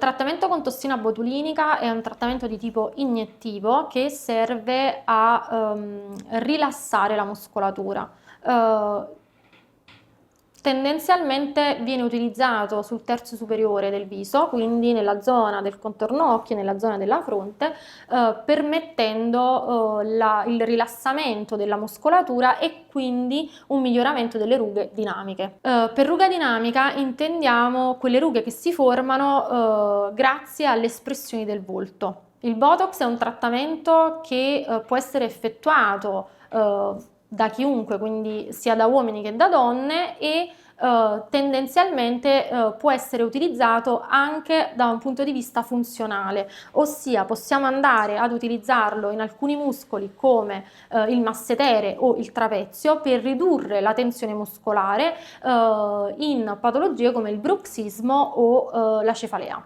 trattamento con tossina botulinica è un trattamento di tipo iniettivo che serve a rilassare la muscolatura. Tendenzialmente viene utilizzato sul terzo superiore del viso, quindi nella zona del contorno occhi e nella zona della fronte, permettendo il rilassamento della muscolatura e quindi un miglioramento delle rughe dinamiche. Per ruga dinamica intendiamo quelle rughe che si formano grazie alle espressioni del volto. Il Botox è un trattamento che può essere effettuato da chiunque, quindi sia da uomini che da donne, e tendenzialmente può essere utilizzato anche da un punto di vista funzionale, ossia possiamo andare ad utilizzarlo in alcuni muscoli come il massetere o il trapezio per ridurre la tensione muscolare in patologie come il bruxismo o la cefalea.